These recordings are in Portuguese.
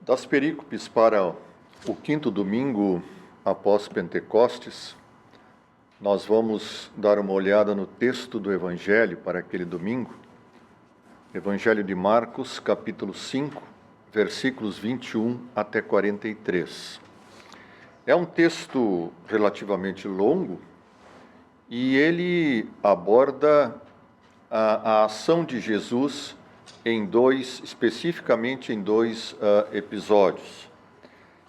Das perícopes para o quinto domingo após Pentecostes, nós vamos dar uma olhada no texto do Evangelho para aquele domingo. Evangelho de Marcos, capítulo 5, versículos 21 até 43. É um texto relativamente longo e ele aborda a ação de Jesus especificamente em dois episódios.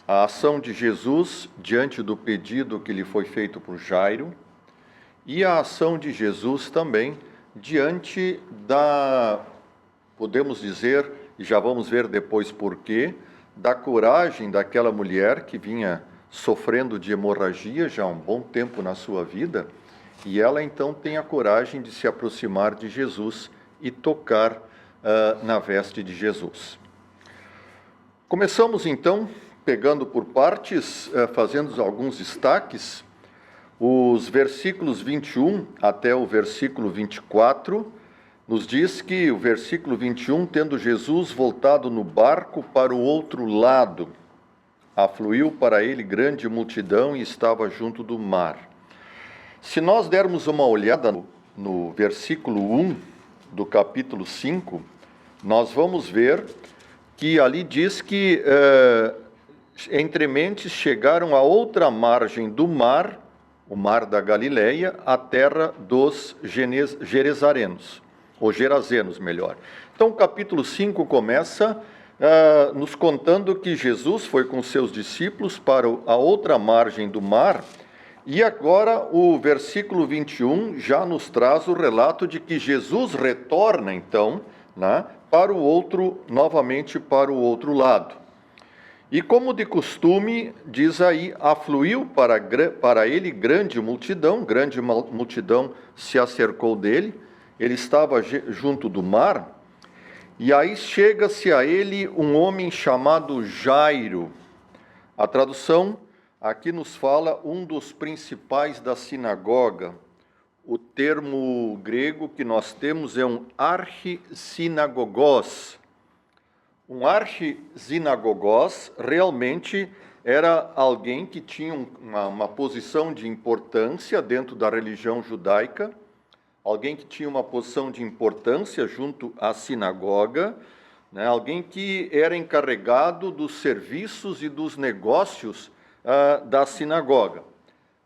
A ação de Jesus diante do pedido que lhe foi feito por Jairo e a ação de Jesus também diante podemos dizer, e já vamos ver depois porquê, da coragem daquela mulher que vinha sofrendo de hemorragia já há um bom tempo na sua vida, e ela então tem a coragem de se aproximar de Jesus e tocar na veste de Jesus. Começamos então pegando por partes, fazendo alguns destaques. Os versículos 21 até o versículo 24 nos diz que o versículo 21, tendo Jesus voltado no barco para o outro lado, afluiu para ele grande multidão e estava junto do mar. Se nós dermos uma olhada no versículo 1 do capítulo 5, nós vamos ver que ali diz que entre mentes chegaram a outra margem do mar, o mar da Galileia, a terra dos Gerezarenos, ou Gerazenos, melhor. Então o capítulo 5 começa nos contando que Jesus foi com seus discípulos para a outra margem do mar. E agora o versículo 21 já nos traz o relato de que Jesus retorna, então, novamente para o outro lado. E como de costume, diz aí, afluiu para ele grande multidão se acercou dele, ele estava junto do mar, e aí chega-se a ele um homem chamado Jairo. A tradução aqui nos fala um dos principais da sinagoga. O termo grego que nós temos é um archissinagogos. Um archissinagogos realmente era alguém que tinha uma posição de importância dentro da religião judaica, alguém que tinha uma posição de importância junto à sinagoga, alguém que era encarregado dos serviços e dos negócios da sinagoga.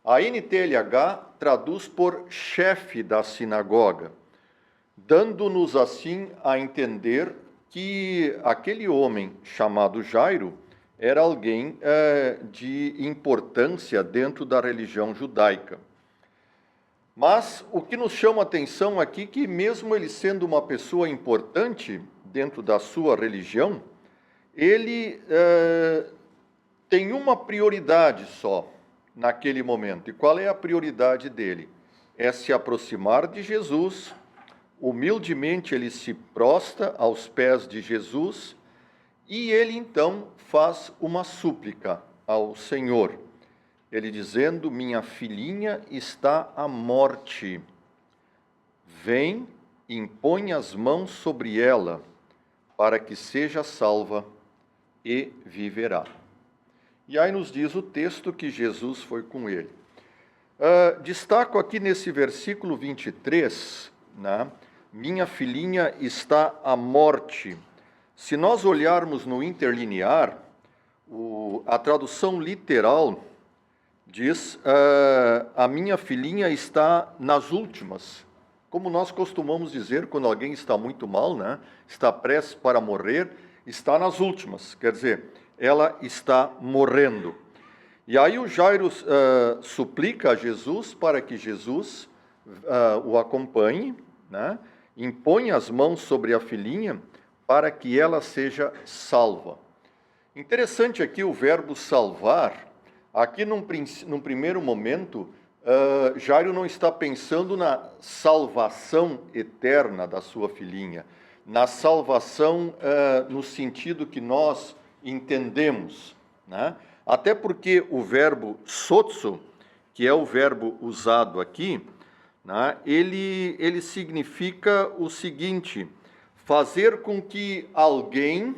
A NTLH traduz por chefe da sinagoga, dando-nos assim a entender que aquele homem chamado Jairo era alguém de importância dentro da religião judaica. Mas o que nos chama a atenção aqui que mesmo ele sendo uma pessoa importante dentro da sua religião, ele tem uma prioridade só naquele momento. E qual é a prioridade dele? É se aproximar de Jesus. Humildemente ele se prostra aos pés de Jesus e ele então faz uma súplica ao Senhor. Ele dizendo: minha filhinha está à morte. Vem, impõe as mãos sobre ela, para que seja salva e viverá. E aí nos diz o texto que Jesus foi com ele. Destaco aqui nesse versículo 23, minha filhinha está à morte. Se nós olharmos no interlinear, a tradução literal diz, a minha filhinha está nas últimas. Como nós costumamos dizer quando alguém está muito mal, está prestes para morrer, está nas últimas, quer dizer, ela está morrendo. E aí o Jairo suplica a Jesus para que Jesus o acompanhe, impõe as mãos sobre a filhinha para que ela seja salva. Interessante aqui o verbo salvar. Aqui num primeiro momento, Jairo não está pensando na salvação eterna da sua filhinha, na salvação no sentido que nós entendemos, Até porque o verbo sotso, que é o verbo usado aqui, ele significa o seguinte: fazer com que alguém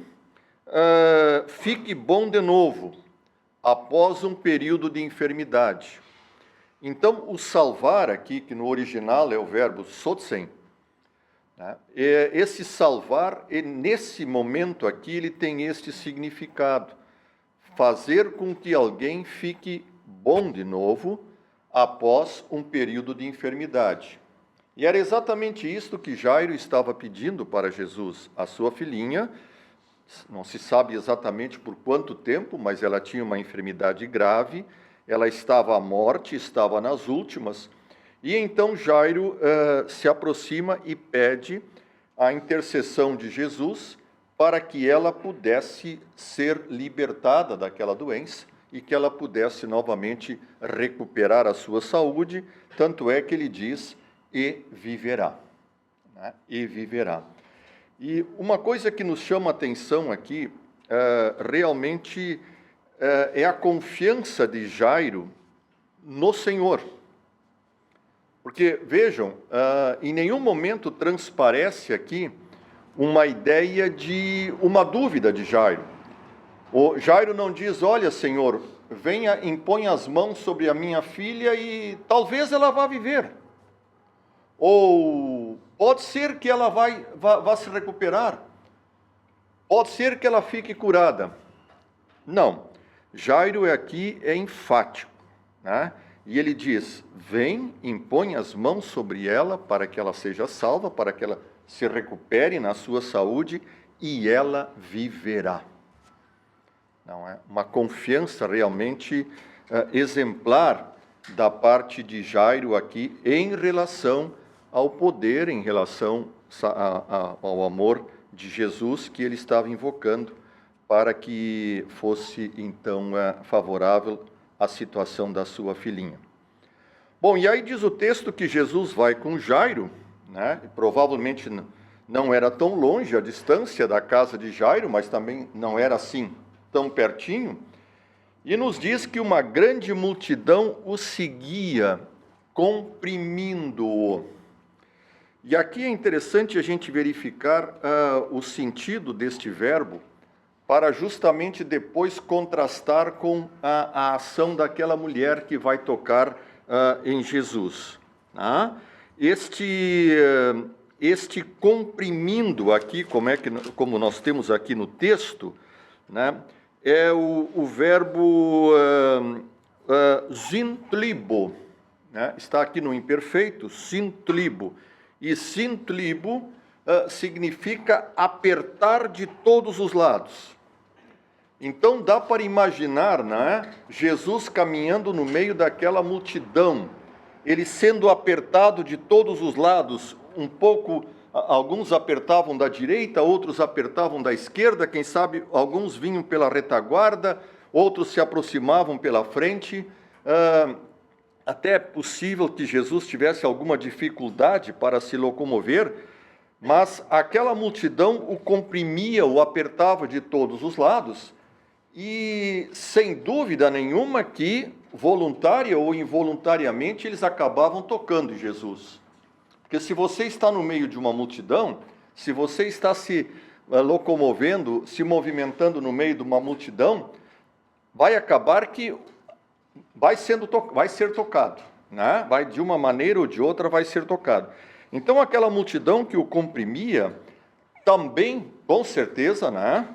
fique bom de novo, após um período de enfermidade. Então, o salvar aqui, que no original é o verbo sotsen, né? Esse salvar, nesse momento aqui, ele tem este significado: fazer com que alguém fique bom de novo após um período de enfermidade. E era exatamente isto que Jairo estava pedindo para Jesus. A sua filhinha, não se sabe exatamente por quanto tempo, mas ela tinha uma enfermidade grave, ela estava à morte, estava nas últimas, e então Jairo se aproxima e pede a intercessão de Jesus para que ela pudesse ser libertada daquela doença e que ela pudesse novamente recuperar a sua saúde, tanto é que ele diz, e viverá, né? E viverá. E uma coisa que nos chama a atenção aqui, realmente, é a confiança de Jairo no Senhor. Porque, vejam, em nenhum momento transparece aqui uma ideia de uma dúvida de Jairo. O Jairo não diz, olha, Senhor, venha, impõe as mãos sobre a minha filha e talvez ela vá viver. Ou pode ser que ela vá se recuperar. Pode ser que ela fique curada. Não. Jairo aqui é enfático, né? E ele diz, vem, impõe as mãos sobre ela para que ela seja salva, para que ela se recupere na sua saúde e ela viverá. Não é? Uma confiança realmente exemplar da parte de Jairo aqui em relação ao poder, em relação ao amor de Jesus que ele estava invocando para que fosse, então, favorável à situação da sua filhinha. Bom, e aí diz o texto que Jesus vai com Jairo, né? Provavelmente não era tão longe a distância da casa de Jairo, mas também não era assim tão pertinho, e nos diz que uma grande multidão o seguia, comprimindo-o. E aqui é interessante a gente verificar o sentido deste verbo, para justamente depois contrastar com a ação daquela mulher que vai tocar em Jesus. Tá? Este comprimindo aqui, como nós temos aqui no texto, né, é o verbo zintlibo, né? Está aqui no imperfeito, zintlibo. E zintlibo significa apertar de todos os lados. Então dá para imaginar, né, Jesus caminhando no meio daquela multidão, ele sendo apertado de todos os lados, um pouco, alguns apertavam da direita, outros apertavam da esquerda, quem sabe alguns vinham pela retaguarda, outros se aproximavam pela frente, até é possível que Jesus tivesse alguma dificuldade para se locomover, mas aquela multidão o comprimia, o apertava de todos os lados, e sem dúvida nenhuma que, voluntária ou involuntariamente, eles acabavam tocando em Jesus. Porque se você está no meio de uma multidão, se você está se locomovendo, se movimentando no meio de uma multidão, vai acabar que vai ser tocado, né? Vai, de uma maneira ou de outra, vai ser tocado. Então, aquela multidão que o comprimia, também, com certeza, né,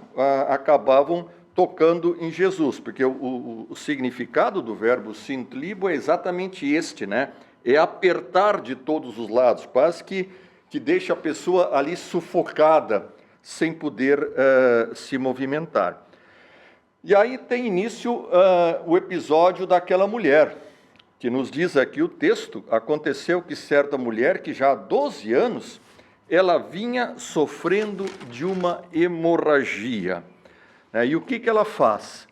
acabavam tocando em Jesus, porque o significado do verbo zintlibo é exatamente este, né? É apertar de todos os lados, quase que deixa a pessoa ali sufocada, sem poder se movimentar. E aí tem início o episódio daquela mulher, que nos diz aqui o texto, aconteceu que certa mulher, que já há 12 anos, ela vinha sofrendo de uma hemorragia. E o que ela faz?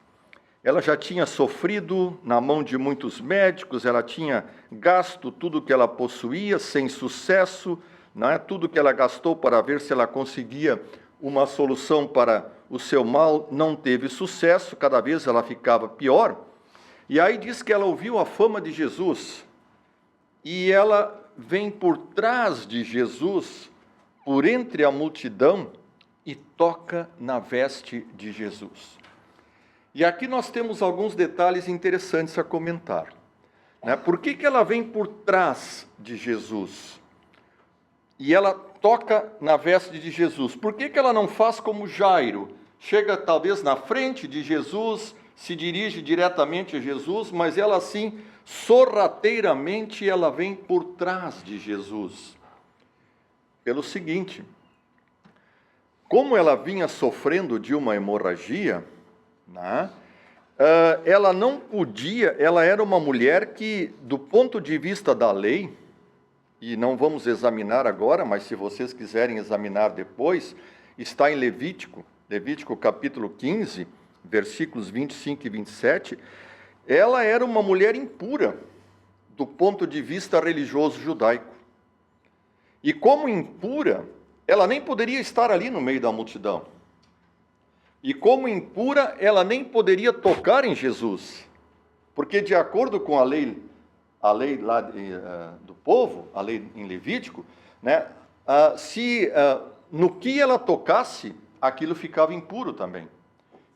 Ela já tinha sofrido na mão de muitos médicos, ela tinha gasto tudo que ela possuía, sem sucesso, né? Tudo que ela gastou para ver se ela conseguia uma solução para o seu mal, não teve sucesso, cada vez ela ficava pior. E aí diz que ela ouviu a fama de Jesus, e ela vem por trás de Jesus, por entre a multidão, e toca na veste de Jesus. E aqui nós temos alguns detalhes interessantes a comentar, né? Por que ela vem por trás de Jesus? E ela toca na veste de Jesus. Por que ela não faz como Jairo? Chega talvez na frente de Jesus, se dirige diretamente a Jesus, mas ela assim, sorrateiramente, ela vem por trás de Jesus. Pelo seguinte, como ela vinha sofrendo de uma hemorragia, né, ela não podia, ela era uma mulher que, do ponto de vista da lei, e não vamos examinar agora, mas se vocês quiserem examinar depois, está em Levítico capítulo 15, versículos 25 e 27, ela era uma mulher impura, do ponto de vista religioso judaico. E como impura, ela nem poderia estar ali no meio da multidão. E como impura, ela nem poderia tocar em Jesus. Porque de acordo com a lei lá do povo, a lei em Levítico, né, no que ela tocasse, aquilo ficava impuro também.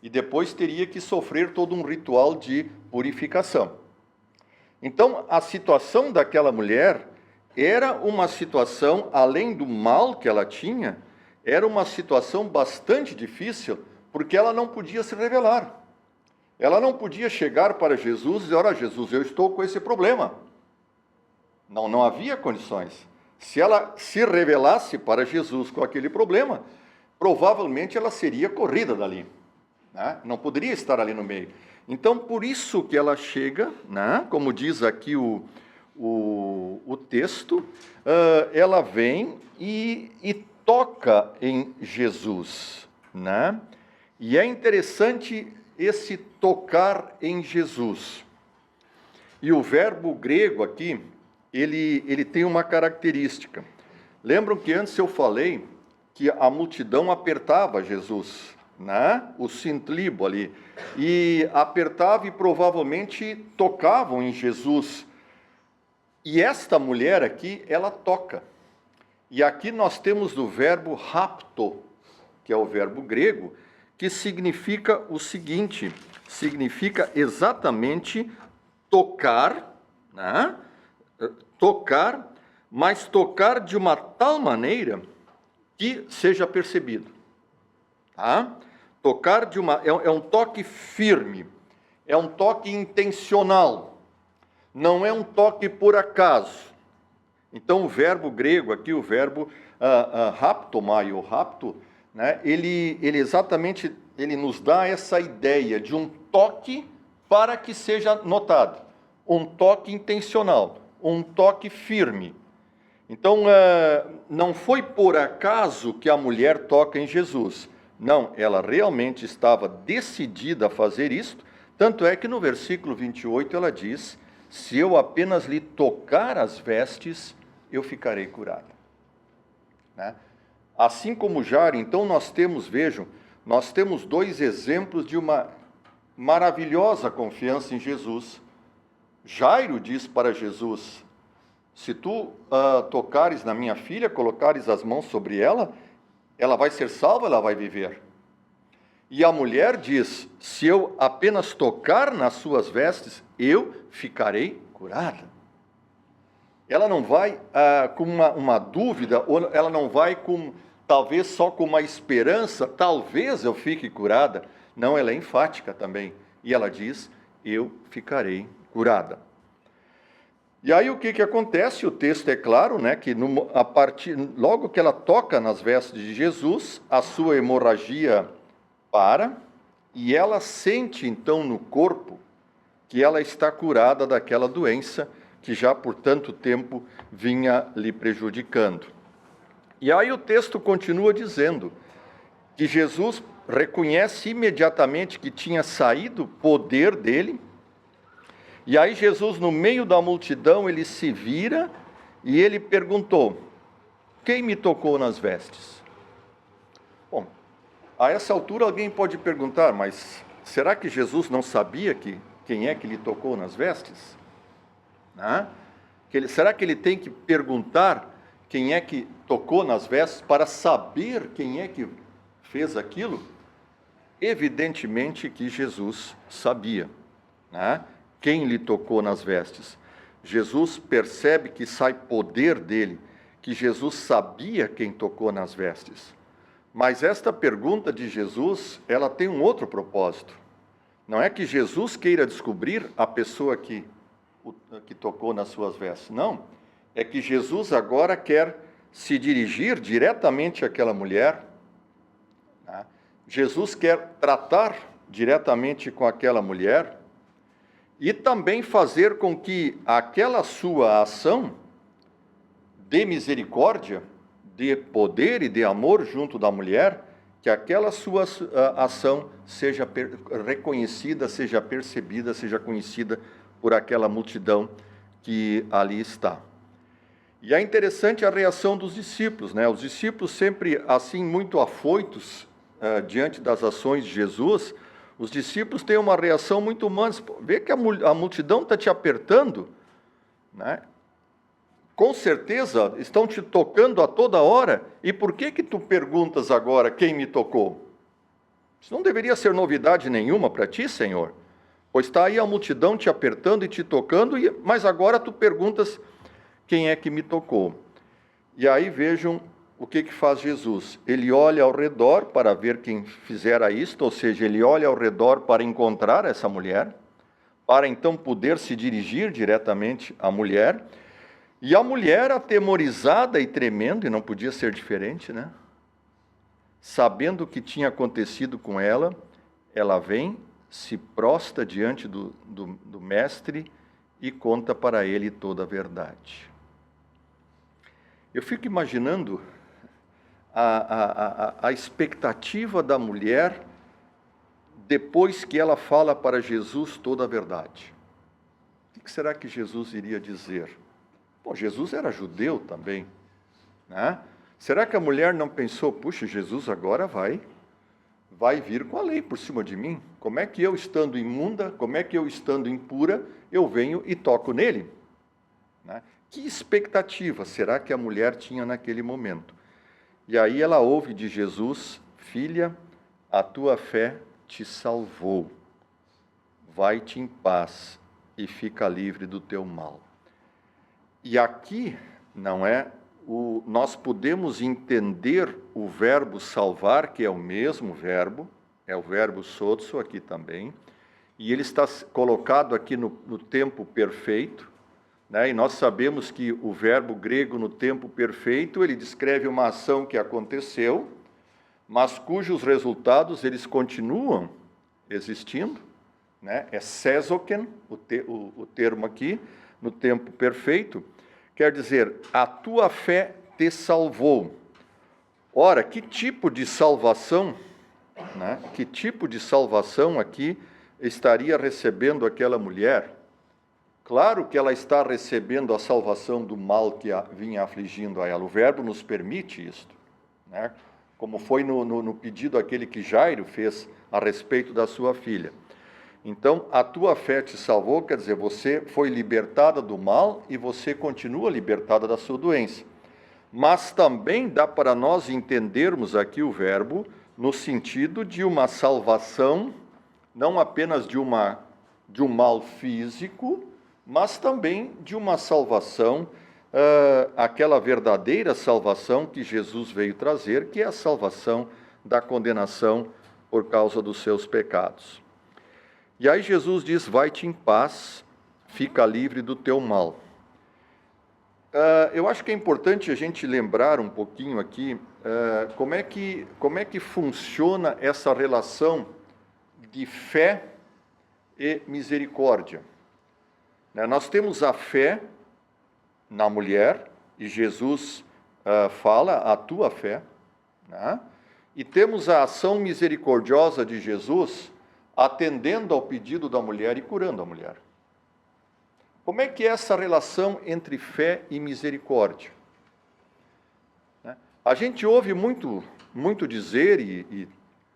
E depois teria que sofrer todo um ritual de purificação. Então, a situação daquela mulher era uma situação, além do mal que ela tinha, era uma situação bastante difícil, porque ela não podia se revelar. Ela não podia chegar para Jesus e dizer, olha, Jesus, eu estou com esse problema. Não havia condições. Se ela se revelasse para Jesus com aquele problema, provavelmente ela seria corrida dali, né? Não poderia estar ali no meio. Então, por isso que ela chega, né? Como diz aqui o texto, ela vem e toca em Jesus, né? E é interessante esse tocar em Jesus. E o verbo grego aqui, ele tem uma característica. Lembram que antes eu falei que a multidão apertava Jesus, né? O sintlibo ali, e apertava e provavelmente tocavam em Jesus. E esta mulher aqui, ela toca. E aqui nós temos o verbo rapto, que é o verbo grego, que significa o seguinte, significa exatamente tocar, né? Tocar, mas tocar de uma tal maneira que seja percebido. Tá? Tocar é um toque firme, é um toque intencional, não é um toque por acaso. Então, o verbo grego aqui, o verbo raptomai, ou rapto, né, ele exatamente nos dá essa ideia de um toque para que seja notado, um toque intencional, um toque firme. Então, não foi por acaso que a mulher toca em Jesus. Não, ela realmente estava decidida a fazer isto, tanto é que no versículo 28 ela diz, se eu apenas lhe tocar as vestes, eu ficarei curada. Né? Assim como Jairo, então nós temos, vejam, nós temos dois exemplos de uma maravilhosa confiança em Jesus. Jairo diz para Jesus, se tu tocares na minha filha, colocares as mãos sobre ela, ela vai ser salva, ela vai viver. E a mulher diz, se eu apenas tocar nas suas vestes, eu ficarei curada. Ela não vai com uma dúvida, ou ela não vai talvez só com uma esperança, talvez eu fique curada. Não, ela é enfática também. E ela diz, eu ficarei curada. E aí o que acontece? O texto é claro, né, que logo que ela toca nas vestes de Jesus, a sua hemorragia para, e ela sente então no corpo que ela está curada daquela doença que já por tanto tempo vinha lhe prejudicando. E aí o texto continua dizendo que Jesus reconhece imediatamente que tinha saído o poder dele. E aí Jesus, no meio da multidão, ele se vira e ele perguntou, quem me tocou nas vestes? Bom, a essa altura alguém pode perguntar, mas será que Jesus não sabia quem é que lhe tocou nas vestes? Será que ele tem que perguntar quem é que tocou nas vestes para saber quem é que fez aquilo? Evidentemente que Jesus sabia, né, quem lhe tocou nas vestes. Jesus percebe que sai poder dele, que Jesus sabia quem tocou nas vestes. Mas esta pergunta de Jesus, ela tem um outro propósito. Não é que Jesus queira descobrir a pessoa que tocou nas suas vestes. Não. É que Jesus agora quer se dirigir diretamente àquela mulher. Né? Jesus quer tratar diretamente com aquela mulher e também fazer com que aquela sua ação de misericórdia, de poder e de amor junto da mulher, que aquela sua ação seja reconhecida, seja percebida, seja conhecida por aquela multidão que ali está. E é interessante a reação dos discípulos, né? Os discípulos sempre assim muito afoitos diante das ações de Jesus. Os discípulos têm uma reação muito humana. Vê que a multidão está te apertando, né? Com certeza estão te tocando a toda hora. E por que tu perguntas agora quem me tocou? Isso não deveria ser novidade nenhuma para ti, Senhor. Pois está aí a multidão te apertando e te tocando, mas agora tu perguntas quem é que me tocou. E aí vejam o que faz Jesus. Ele olha ao redor para ver quem fizera isto, ou seja, ele olha ao redor para encontrar essa mulher, para então poder se dirigir diretamente à mulher. E a mulher, atemorizada e tremendo, e não podia ser diferente, né? Sabendo o que tinha acontecido com ela, ela vem, se prostra diante do mestre e conta para ele toda a verdade. Eu fico imaginando a expectativa da mulher depois que ela fala para Jesus toda a verdade. O que será que Jesus iria dizer? Bom, Jesus era judeu também, né? Será que a mulher não pensou, puxa, Jesus agora vai vir com a lei por cima de mim? Como é que eu, estando imunda, como é que eu, estando impura, eu venho e toco nele? Né? Que expectativa será que a mulher tinha naquele momento? E aí ela ouve de Jesus, filha, a tua fé te salvou. Vai-te em paz e fica livre do teu mal. E aqui não é nós podemos entender o verbo salvar, que é o mesmo verbo, é o verbo sotso aqui também, e ele está colocado aqui no tempo perfeito, né? E nós sabemos que o verbo grego no tempo perfeito, ele descreve uma ação que aconteceu, mas cujos resultados eles continuam existindo, né? É sezoken, o termo aqui, no tempo perfeito, quer dizer, a tua fé te salvou. Ora, que tipo de salvação, né? Que tipo de salvação aqui estaria recebendo aquela mulher? Claro que ela está recebendo a salvação do mal que vinha afligindo a ela. O verbo nos permite isto, né? Como foi no pedido aquele que Jairo fez a respeito da sua filha. Então, a tua fé te salvou, quer dizer, você foi libertada do mal e você continua libertada da sua doença. Mas também dá para nós entendermos aqui o verbo no sentido de uma salvação, não apenas de um mal físico, mas também de uma salvação, aquela verdadeira salvação que Jesus veio trazer, que é a salvação da condenação por causa dos seus pecados. E aí Jesus diz, vai-te em paz, fica livre do teu mal. Eu acho que é importante a gente lembrar um pouquinho aqui como é que funciona essa relação de fé e misericórdia. Nós temos a fé na mulher, e Jesus fala, a tua fé, né? E temos a ação misericordiosa de Jesus, atendendo ao pedido da mulher e curando a mulher. Como é que é essa relação entre fé e misericórdia? A gente ouve muito dizer, e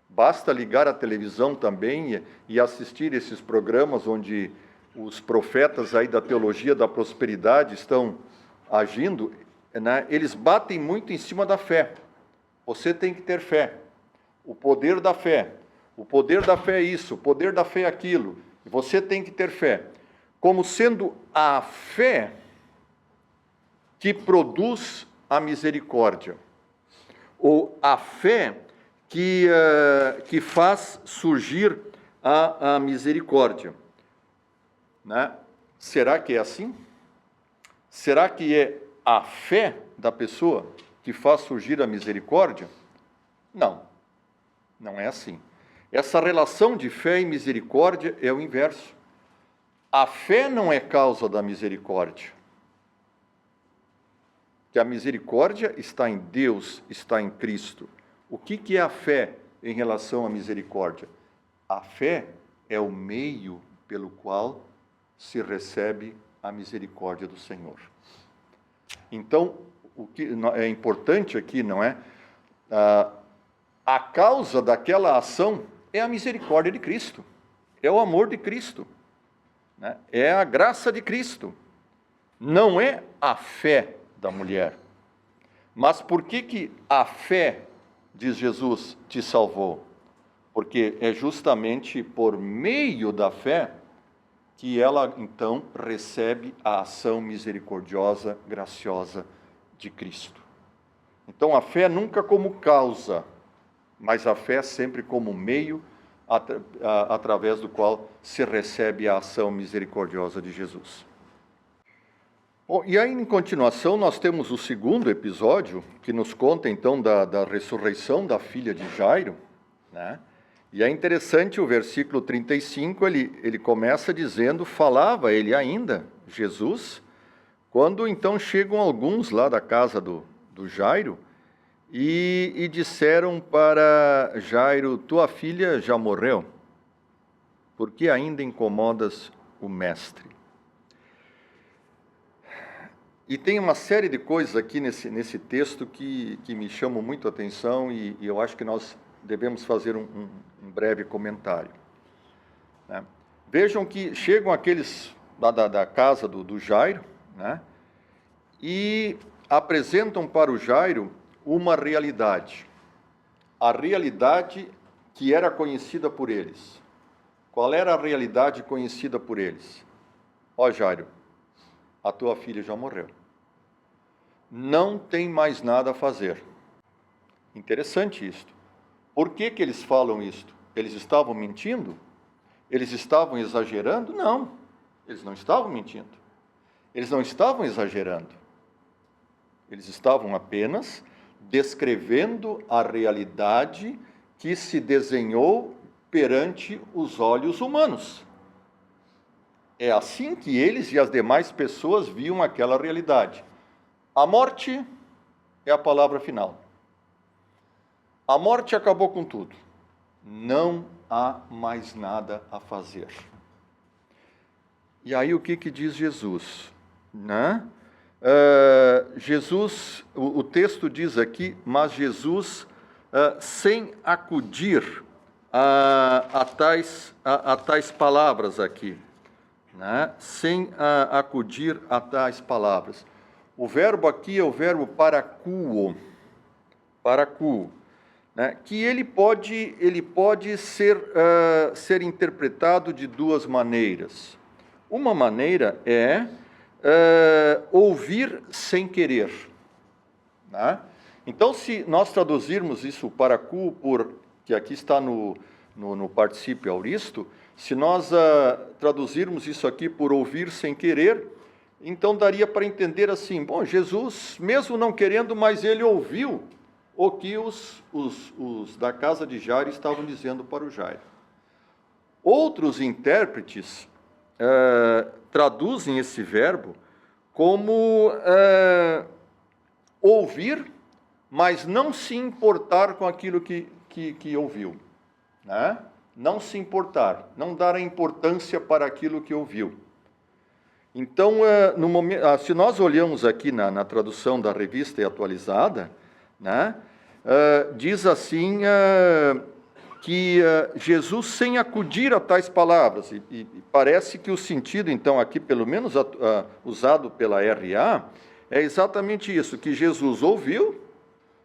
basta ligar a televisão também e assistir esses programas onde os profetas aí da teologia da prosperidade estão agindo, né? Eles batem muito em cima da fé. Você tem que ter fé. o poder da fé. O poder da fé é isso, o poder da fé é aquilo. Você tem que ter fé. Como sendo a fé que produz a misericórdia. Ou a fé que faz surgir a misericórdia. Né? Será que é assim? Será que é a fé da pessoa que faz surgir a misericórdia? Não, não é assim. Essa relação de fé e misericórdia é o inverso. A fé não é causa da misericórdia. Que a misericórdia está em Deus, está em Cristo. O que é a fé em relação à misericórdia? A fé é o meio pelo qual se recebe a misericórdia do Senhor. Então, o que é importante aqui, não é? A causa daquela ação é a misericórdia de Cristo, é o amor de Cristo, né? É a graça de Cristo, não é a fé da mulher. Mas por que a fé, diz Jesus, te salvou? Porque é justamente por meio da fé que ela, então, recebe a ação misericordiosa, graciosa de Cristo. Então, a fé nunca como causa, mas a fé sempre como meio através do qual se recebe a ação misericordiosa de Jesus. Bom, e aí, em continuação, nós temos o segundo episódio, que nos conta, então, da ressurreição da filha de Jairo, né? E é interessante o versículo 35, ele começa dizendo, falava ele ainda, Jesus, quando então chegam alguns lá da casa do Jairo, e disseram para Jairo, tua filha já morreu, por que ainda incomodas o mestre? E tem uma série de coisas aqui nesse texto que me chamam muito a atenção e eu acho que nós devemos fazer um breve comentário. Né? Vejam que chegam aqueles da casa do Jairo, né? E apresentam para o Jairo uma realidade. A realidade que era conhecida por eles. Qual era a realidade conhecida por eles? Ó Jairo, a tua filha já morreu. Não tem mais nada a fazer. Interessante isto. Por que eles falam isto? Eles estavam mentindo? Eles estavam exagerando? Não, eles não estavam mentindo. Eles não estavam exagerando. Eles estavam apenas descrevendo a realidade que se desenhou perante os olhos humanos. É assim que eles e as demais pessoas viam aquela realidade. A morte é a palavra final. A morte acabou com tudo. Não há mais nada a fazer. E aí o que diz Jesus? Né? Jesus, o texto diz aqui, mas Jesus, sem acudir a tais palavras aqui, né? Sem acudir a tais palavras. O verbo aqui é o verbo parakuo, né? Que ele pode ser interpretado de duas maneiras. Uma maneira é ouvir sem querer. Né? Então, se nós traduzirmos isso parakuo que aqui está no particípio auristo, se nós traduzirmos isso aqui por ouvir sem querer, então daria para entender assim, bom, Jesus, mesmo não querendo, mas ele ouviu o que os da casa de Jairo estavam dizendo para o Jairo. Outros intérpretes traduzem esse verbo como ouvir, mas não se importar com aquilo que ouviu. Né? Não se importar, não dar a importância para aquilo que ouviu. Então, se nós olhamos aqui na tradução da Revista Atualizada, né, diz assim que Jesus, sem acudir a tais palavras, e parece que o sentido, então, aqui, pelo menos usado pela RA, é exatamente isso, que Jesus ouviu,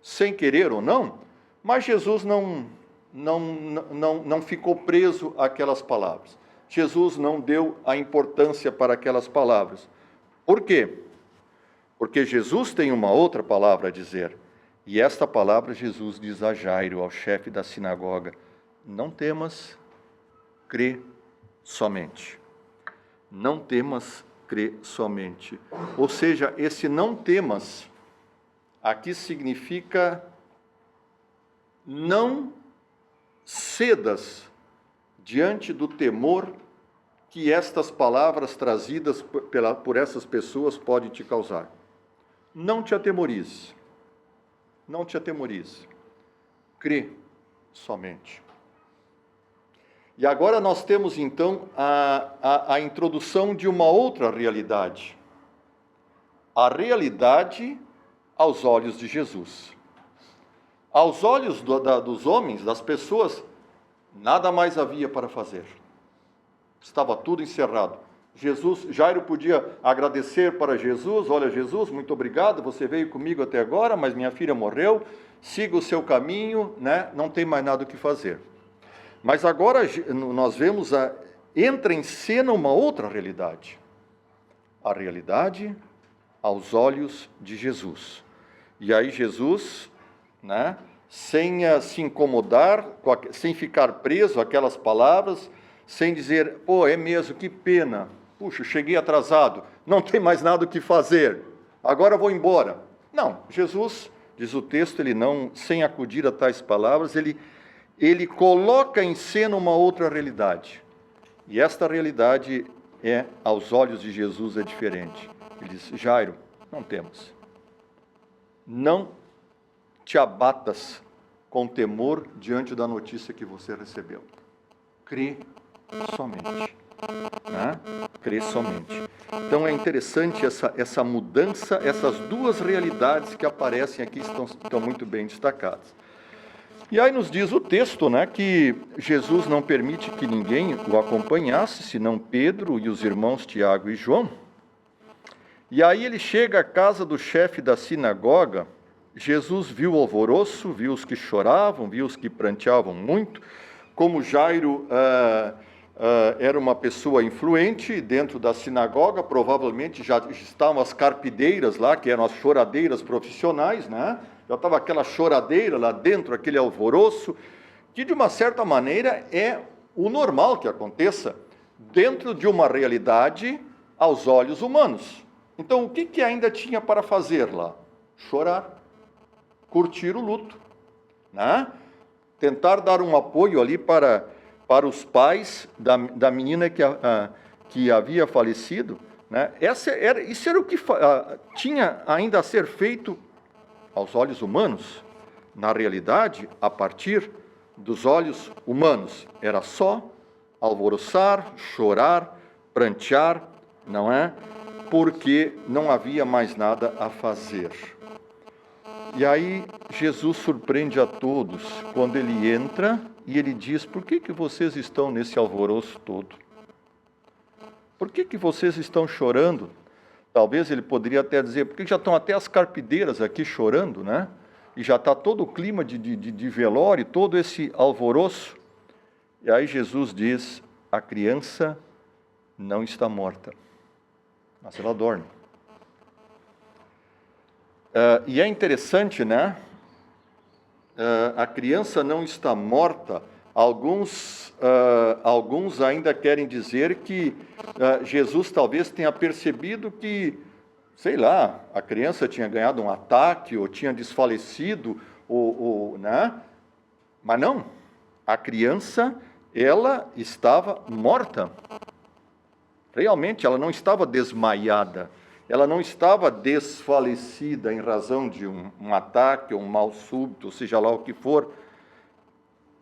sem querer ou não, mas Jesus não não ficou preso àquelas palavras. Jesus não deu a importância para aquelas palavras. Por quê? Porque Jesus tem uma outra palavra a dizer. E esta palavra Jesus diz a Jairo, ao chefe da sinagoga: não temas, crê somente. Não temas, crê somente. Ou seja, esse não temas aqui significa não cedas diante do temor que estas palavras trazidas por essas pessoas podem te causar. Não te atemorize. Não te atemorize. Crê somente. E agora nós temos então a introdução de uma outra realidade. A realidade aos olhos de Jesus. Aos olhos dos homens, das pessoas, nada mais havia para fazer. Estava tudo encerrado. Jairo podia agradecer para Jesus: olha, Jesus, muito obrigado, você veio comigo até agora, mas minha filha morreu, siga o seu caminho, né? Não tem mais nada o que fazer. Mas agora nós vemos, entra em cena uma outra realidade. A realidade aos olhos de Jesus. E aí Jesus, né, sem se incomodar, sem ficar preso àquelas palavras, sem dizer: pô, é mesmo, que pena, puxa, cheguei atrasado, não tem mais nada o que fazer, agora vou embora. Não, Jesus, diz o texto, ele não, sem acudir a tais palavras, ele coloca em cena uma outra realidade. E esta realidade aos olhos de Jesus, é diferente. Ele diz: Jairo, não temas. Não te abatas com temor diante da notícia que você recebeu. Crê somente. Né? Crê somente. Então é interessante essa mudança, essas duas realidades que aparecem aqui estão muito bem destacadas. E aí nos diz o texto, né, que Jesus não permite que ninguém o acompanhasse, senão Pedro e os irmãos Tiago e João. E aí ele chega à casa do chefe da sinagoga. Jesus viu o alvoroço, viu os que choravam, viu os que pranteavam muito. Como Jairo era uma pessoa influente dentro da sinagoga, provavelmente já estavam as carpideiras lá, que eram as choradeiras profissionais, né? Já estava aquela choradeira lá dentro, aquele alvoroço, que de uma certa maneira é o normal que aconteça dentro de uma realidade aos olhos humanos. Então, o que ainda tinha para fazer lá? Chorar, curtir o luto, né? Tentar dar um apoio ali para os pais da menina que havia falecido, né? Isso era o que tinha ainda a ser feito aos olhos humanos. Na realidade, a partir dos olhos humanos, era só alvoroçar, chorar, prantear, não é? Porque não havia mais nada a fazer. E aí Jesus surpreende a todos quando ele entra e ele diz: por que vocês estão nesse alvoroço todo? Por que vocês estão chorando? Talvez ele poderia até dizer: porque já estão até as carpideiras aqui chorando, né? E já está todo o clima de velório, todo esse alvoroço. E aí Jesus diz: a criança não está morta, mas ela dorme. E é interessante, né? A criança não está morta. Alguns ainda querem dizer que Jesus talvez tenha percebido que, sei lá, a criança tinha ganhado um ataque ou tinha desfalecido, né? Mas não, a criança, ela estava morta. Realmente, ela não estava desmaiada. Ela não estava desfalecida em razão de um ataque ou um mal súbito, seja lá o que for.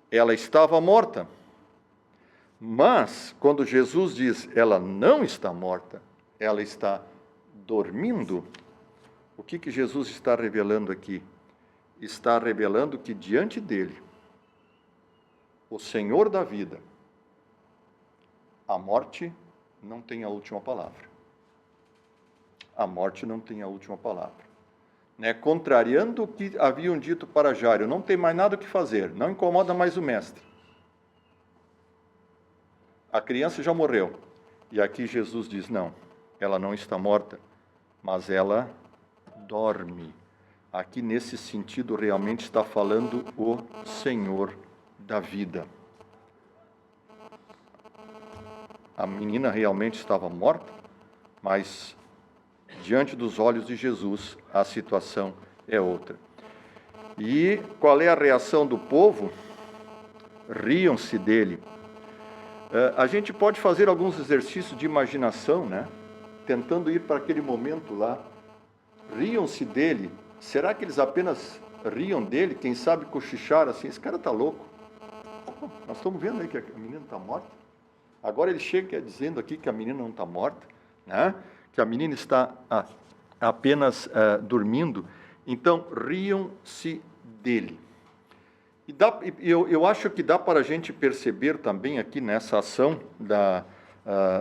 Ela estava morta. Mas, quando Jesus diz, ela não está morta, ela está dormindo, o que Jesus está revelando aqui? Está revelando que diante dele, o Senhor da vida, a morte não tem a última palavra. A morte não tem a última palavra. né, contrariando o que haviam dito para Jairo: não tem mais nada o que fazer, não incomoda mais o mestre. A criança já morreu. E aqui Jesus diz: não, ela não está morta, mas ela dorme. Aqui, nesse sentido, realmente está falando o Senhor da vida. A menina realmente estava morta, mas diante dos olhos de Jesus, a situação é outra. E qual é a reação do povo? Riam-se dele. A gente pode fazer alguns exercícios de imaginação, né? Tentando ir para aquele momento lá. Riam-se dele. Será que eles apenas riam dele? Quem sabe cochicharam assim: esse cara está louco. Nós estamos vendo aí que a menina está morta. Agora ele chega dizendo aqui que a menina não está morta, né? Que a menina está apenas dormindo. Então, riam-se dele. E eu acho que dá para a gente perceber também aqui nessa ação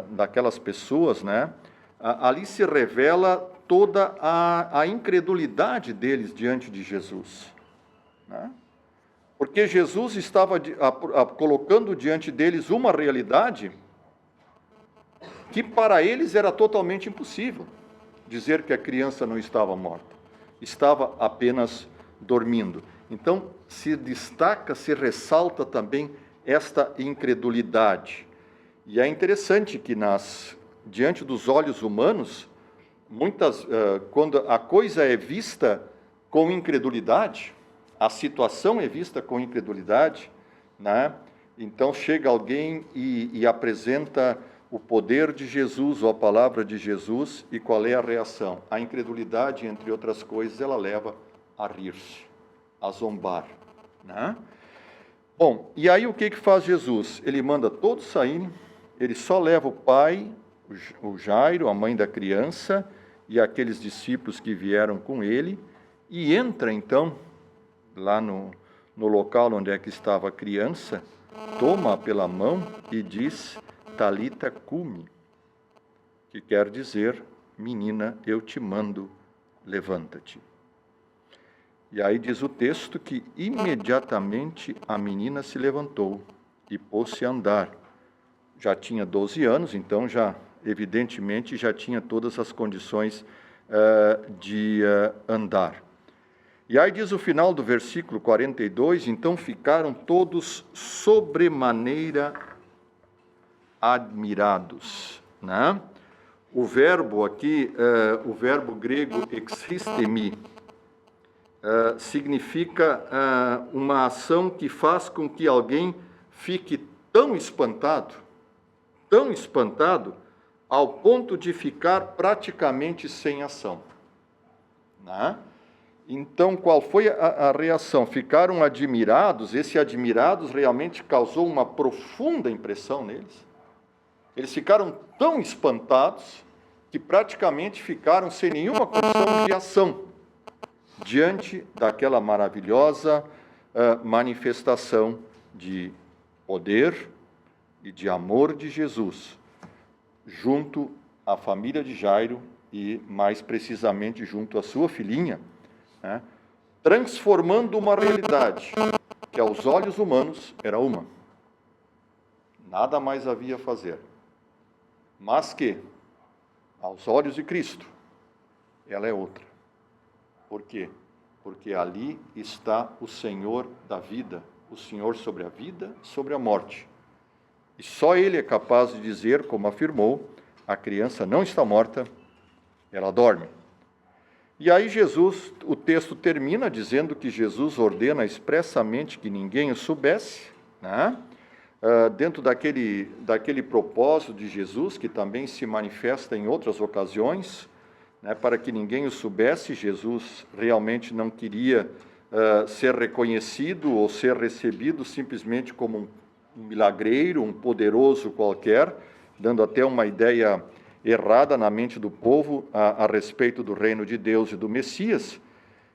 daquelas pessoas, né? Ali se revela toda a incredulidade deles diante de Jesus, né? Porque Jesus estava colocando diante deles uma realidade que para eles era totalmente impossível. Dizer que a criança não estava morta, estava apenas dormindo. Então, se destaca, se ressalta também esta incredulidade. E é interessante que diante dos olhos humanos, quando a coisa é vista com incredulidade, a situação é vista com incredulidade, né? Então chega alguém e apresenta o poder de Jesus, ou a palavra de Jesus, e qual é a reação? A incredulidade, entre outras coisas, ela leva a rir-se, a zombar, né? Bom, e aí o que faz Jesus? Ele manda todos saírem, ele só leva o pai, o Jairo, a mãe da criança, e aqueles discípulos que vieram com ele, e entra então lá no local onde é que estava a criança, toma-a pela mão e diz: Talita cumi, que quer dizer: menina, eu te mando, levanta-te. E aí diz o texto que imediatamente a menina se levantou e pôs-se a andar. Já tinha 12 anos, então evidentemente já tinha todas as condições de andar. E aí diz o final do versículo 42, então ficaram todos sobremaneira admirados, né? O verbo aqui, o verbo grego existemi, significa uma ação que faz com que alguém fique tão espantado, ao ponto de ficar praticamente sem ação, né? Então, qual foi a reação? Ficaram admirados. Esse admirados realmente causou uma profunda impressão neles. Eles ficaram tão espantados que praticamente ficaram sem nenhuma condição de ação diante daquela maravilhosa manifestação de poder e de amor de Jesus, junto à família de Jairo e, mais precisamente, junto à sua filhinha, né? Transformando uma realidade que aos olhos humanos era uma. Nada mais havia a fazer. Mas que, aos olhos de Cristo, ela é outra. Por quê? Porque ali está o Senhor da vida, o Senhor sobre a vida, sobre a morte. E só Ele é capaz de dizer, como afirmou: a criança não está morta, ela dorme. E aí Jesus, o texto termina dizendo que Jesus ordena expressamente que ninguém o soubesse, né? Dentro daquele propósito de Jesus, que também se manifesta em outras ocasiões, né? Para que ninguém o soubesse. Jesus realmente não queria ser reconhecido ou ser recebido simplesmente como um milagreiro, um poderoso qualquer, dando até uma ideia errada na mente do povo a respeito do reino de Deus e do Messias.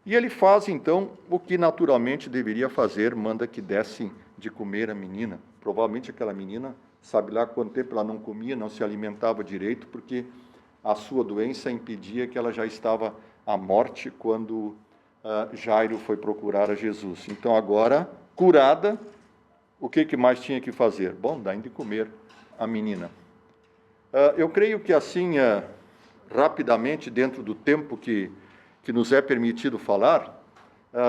E ele faz, então, o que naturalmente deveria fazer: manda que dessem de comer a menina. Provavelmente aquela menina, sabe lá quanto tempo ela não comia, não se alimentava direito, porque a sua doença impedia que ela já estava a morte quando Jairo foi procurar a Jesus. Então, agora, curada, o que mais tinha que fazer? Bom, dar de comer a menina. Eu creio que assim, rapidamente, dentro do tempo que nos é permitido falar,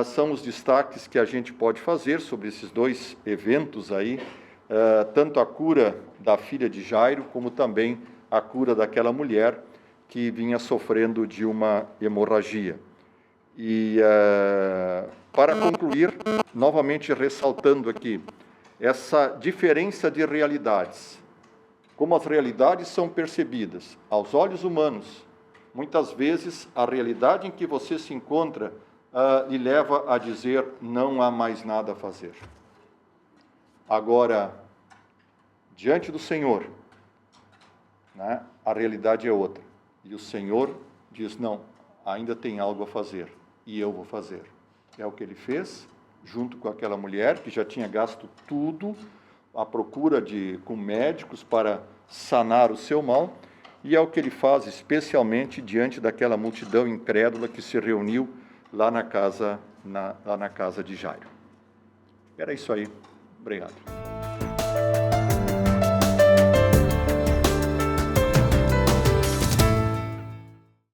são os destaques que a gente pode fazer sobre esses dois eventos aí, tanto a cura da filha de Jairo, como também a cura daquela mulher que vinha sofrendo de uma hemorragia. E, para concluir, novamente ressaltando aqui, essa diferença de realidades, como as realidades são percebidas aos olhos humanos. Muitas vezes, a realidade em que você se encontra lhe leva a dizer, não há mais nada a fazer. Agora, diante do Senhor, né, a realidade é outra. E o Senhor diz, não, ainda tem algo a fazer, e eu vou fazer. É o que ele fez, junto com aquela mulher, que já tinha gasto tudo, à procura com médicos para sanar o seu mal, e é o que ele faz especialmente diante daquela multidão incrédula que se reuniu lá na casa de Jairo. Era isso aí. Obrigado.